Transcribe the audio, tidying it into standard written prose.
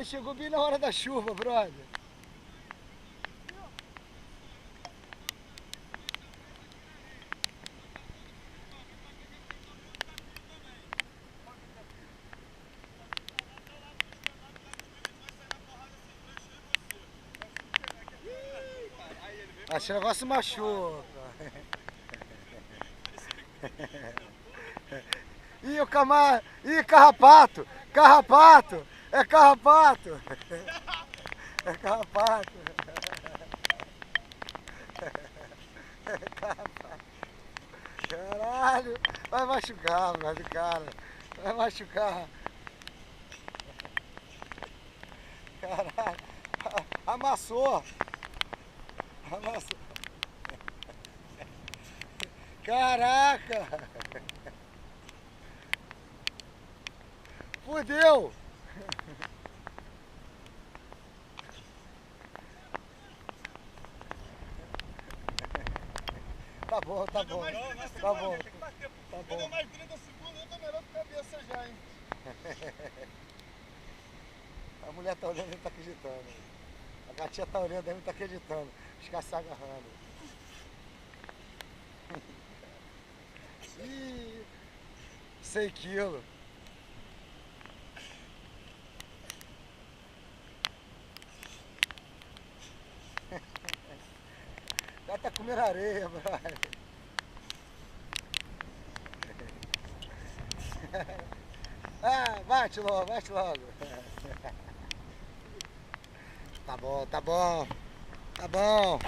Aí chegou bem na hora da chuva, brother. Esse negócio machuca. Ih, o camar... Ih, carrapato! Carrapato! É carrapato! É carrapato! É carrapato! Caralho! Vai machucar, brother, cara! Vai machucar! Caralho! Amassou! Amassou! Caraca! Fudeu! Tá bom, tá bom. Tá bom. Tá bom. Deu mais 30 segundos, eu tô melhor de cabeça já, hein? A mulher tá olhando e não tá acreditando. A gatinha tá olhando e não tá acreditando. Os caras se agarrando. Ih, 100 quilos. O cara tá comendo areia, brother. Ah, bate logo, bate logo. Tá bom, tá bom. Tá bom.